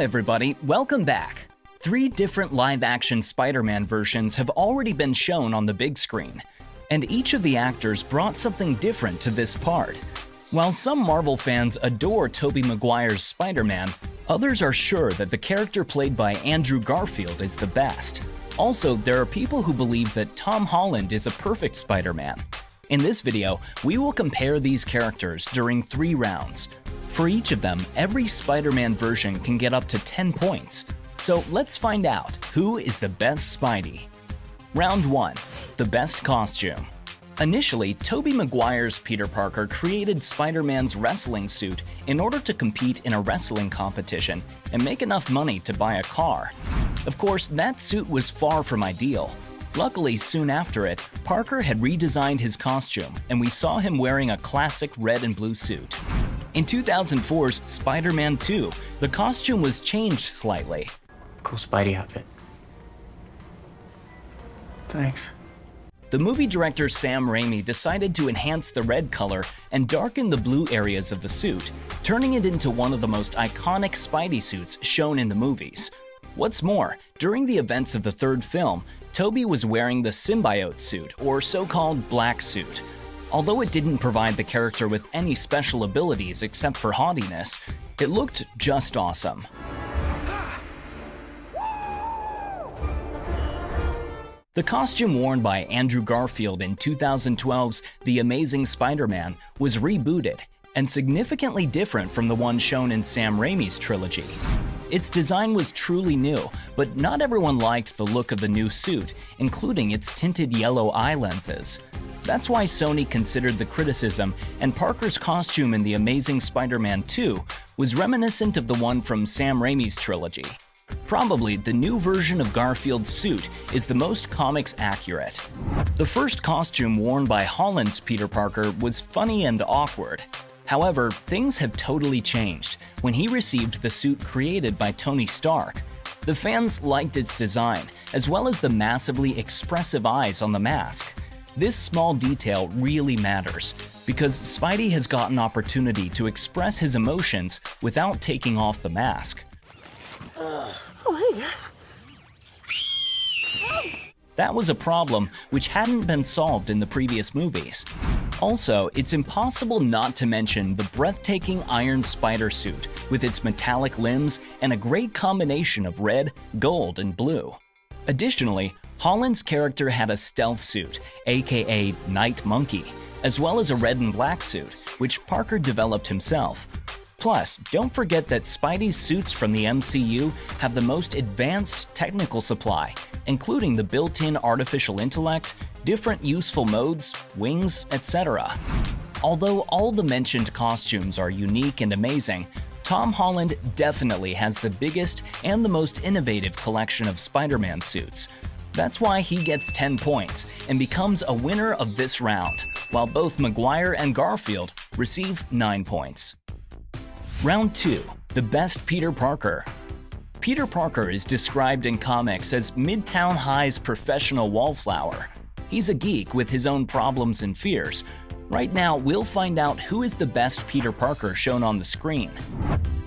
everybody, welcome back. 3 different live-action Spider-Man versions have already been shown on the big screen, and each of the actors brought something different to this part. While some Marvel fans adore Tobey Maguire's Spider-Man, others are sure that the character played by Andrew Garfield is the best. Also, there are people who believe that Tom Holland is a perfect Spider-Man. In this video, we will compare these characters during 3 rounds. For each of them, every Spider-Man version can get up to 10 points. So let's find out who is the best Spidey. Round 1. The best costume. Initially, Tobey Maguire's Peter Parker created Spider-Man's wrestling suit in order to compete in a wrestling competition and make enough money to buy a car. Of course, that suit was far from ideal. Luckily, soon after it, Parker had redesigned his costume and we saw him wearing a classic red and blue suit. In 2004's Spider-Man 2, the costume was changed slightly. Cool Spidey outfit. Thanks. The movie director Sam Raimi decided to enhance the red color and darken the blue areas of the suit, turning it into one of the most iconic Spidey suits shown in the movies. What's more, during the events of the 3rd film, Tobey was wearing the symbiote suit, or so-called black suit. Although it didn't provide the character with any special abilities except for haughtiness, it looked just awesome. The costume worn by Andrew Garfield in 2012's The Amazing Spider-Man was rebooted and significantly different from the one shown in Sam Raimi's trilogy. Its design was truly new, but not everyone liked the look of the new suit, including its tinted yellow eye lenses. That's why Sony considered the criticism, and Parker's costume in The Amazing Spider-Man 2 was reminiscent of the one from Sam Raimi's trilogy. Probably the new version of Garfield's suit is the most comics accurate. The first costume worn by Holland's Peter Parker was funny and awkward. However, things have totally changed when he received the suit created by Tony Stark. The fans liked its design, as well as the massively expressive eyes on the mask. This small detail really matters, because Spidey has got an opportunity to express his emotions without taking off the mask. That was a problem which hadn't been solved in the previous movies. Also, it's impossible not to mention the breathtaking Iron Spider suit with its metallic limbs and a great combination of red, gold, and blue. Additionally, Holland's character had a stealth suit, aka Night Monkey, as well as a red and black suit, which Parker developed himself. Plus, don't forget that Spidey's suits from the MCU have the most advanced technical supply, including the built-in artificial intellect, different useful modes, wings, etc. Although all the mentioned costumes are unique and amazing, Tom Holland definitely has the biggest and the most innovative collection of Spider-Man suits. That's why he gets 10 points and becomes a winner of this round, while both Maguire and Garfield receive 9 points. Round 2. The best Peter Parker. Peter Parker is described in comics as Midtown High's professional wallflower. He's a geek with his own problems and fears. Right now, we'll find out who is the best Peter Parker shown on the screen.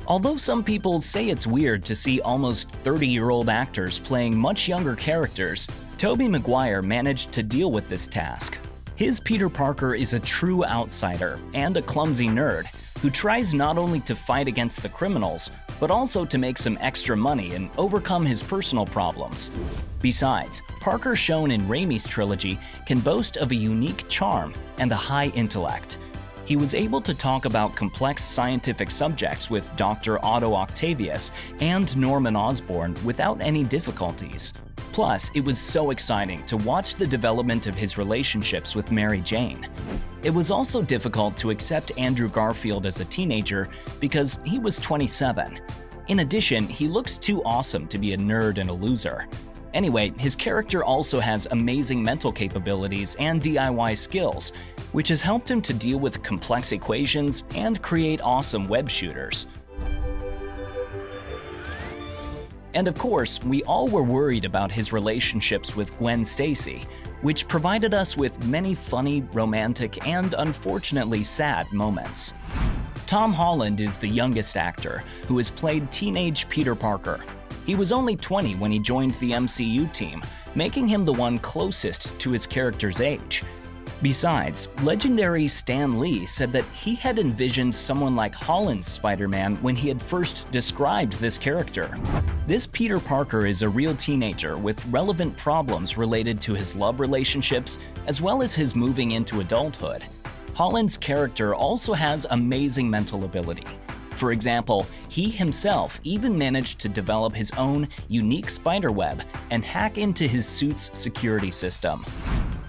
Although some people say it's weird to see almost 30-year-old actors playing much younger characters, Tobey Maguire managed to deal with this task. His Peter Parker is a true outsider and a clumsy nerd who tries not only to fight against the criminals, but also to make some extra money and overcome his personal problems. Besides, Parker shown in Raimi's trilogy can boast of a unique charm and a high intellect. He was able to talk about complex scientific subjects with Dr. Otto Octavius and Norman Osborn without any difficulties. Plus, it was so exciting to watch the development of his relationships with Mary Jane. It was also difficult to accept Andrew Garfield as a teenager because he was 27. In addition, he looks too awesome to be a nerd and a loser. Anyway, his character also has amazing mental capabilities and DIY skills, which has helped him to deal with complex equations and create awesome web shooters. And of course, we all were worried about his relationships with Gwen Stacy, which provided us with many funny, romantic, and unfortunately sad moments. Tom Holland is the youngest actor, who has played teenage Peter Parker. He was only 20 when he joined the MCU team, making him the one closest to his character's age. Besides, legendary Stan Lee said that he had envisioned someone like Holland's Spider-Man when he had first described this character. This Peter Parker is a real teenager with relevant problems related to his love relationships as well as his moving into adulthood. Holland's character also has amazing mental ability. For example, he himself even managed to develop his own unique spiderweb and hack into his suit's security system.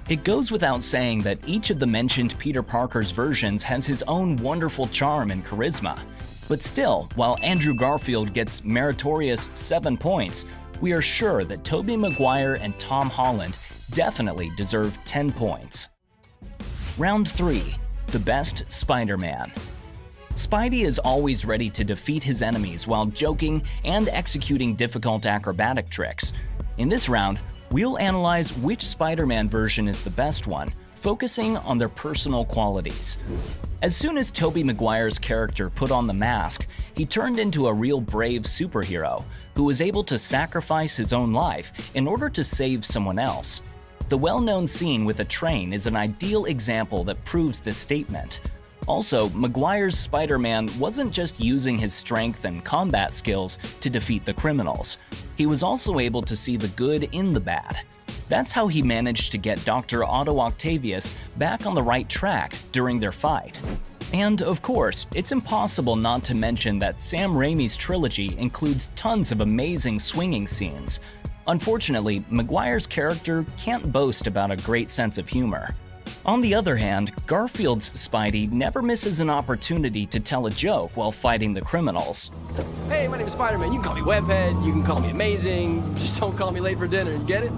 It goes without saying that each of the mentioned Peter Parker's versions has his own wonderful charm and charisma. But still, while Andrew Garfield gets meritorious 7 points, we are sure that Tobey Maguire and Tom Holland definitely deserve 10 points. Round 3. The Best Spider-Man. Spidey is always ready to defeat his enemies while joking and executing difficult acrobatic tricks. In this round, we'll analyze which Spider-Man version is the best one, focusing on their personal qualities. As soon as Tobey Maguire's character put on the mask, he turned into a real brave superhero who was able to sacrifice his own life in order to save someone else. The well-known scene with a train is an ideal example that proves this statement. Also, Maguire's Spider-Man wasn't just using his strength and combat skills to defeat the criminals. He was also able to see the good in the bad. That's how he managed to get Dr. Otto Octavius back on the right track during their fight. And of course, it's impossible not to mention that Sam Raimi's trilogy includes tons of amazing swinging scenes. Unfortunately, Maguire's character can't boast about a great sense of humor. On the other hand, Garfield's Spidey never misses an opportunity to tell a joke while fighting the criminals. Hey, my name is Spider-Man. You can call me Webhead, you can call me Amazing, just don't call me late for dinner, get it?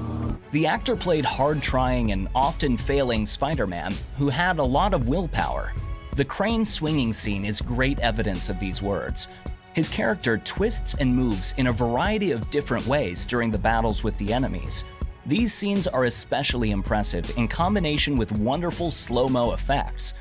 The actor played hard-trying and often failing Spider-Man, who had a lot of willpower. The crane swinging scene is great evidence of these words. His character twists and moves in a variety of different ways during the battles with the enemies. These scenes are especially impressive in combination with wonderful slow-mo effects.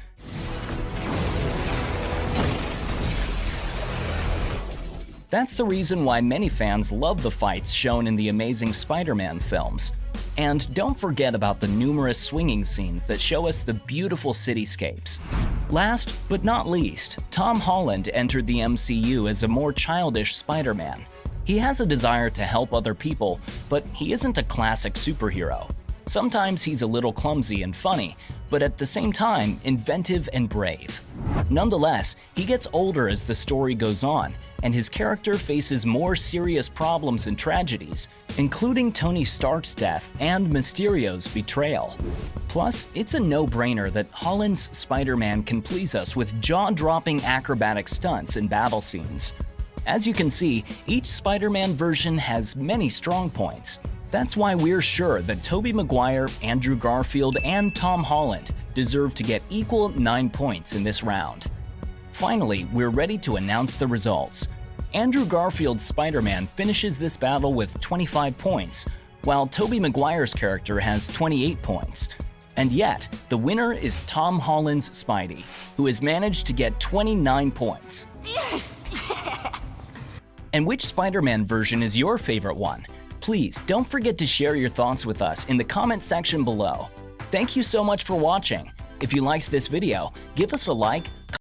That's the reason why many fans love the fights shown in the Amazing Spider-Man films. And don't forget about the numerous swinging scenes that show us the beautiful cityscapes. Last but not least, Tom Holland entered the MCU as a more childish Spider-Man. He has a desire to help other people, but he isn't a classic superhero. Sometimes he's a little clumsy and funny, but at the same time, inventive and brave. Nonetheless, he gets older as the story goes on, and his character faces more serious problems and tragedies, including Tony Stark's death and Mysterio's betrayal. Plus, it's a no-brainer that Holland's Spider-Man can please us with jaw-dropping acrobatic stunts and battle scenes. As you can see, each Spider-Man version has many strong points. That's why we're sure that Tobey Maguire, Andrew Garfield, and Tom Holland deserve to get equal 9 points in this round. Finally, we're ready to announce the results. Andrew Garfield's Spider-Man finishes this battle with 25 points, while Tobey Maguire's character has 28 points. And yet, the winner is Tom Holland's Spidey, who has managed to get 29 points. Yes! And which Spider-Man version is your favorite one? Please don't forget to share your thoughts with us in the comment section below. Thank you so much for watching. If you liked this video, give us a like,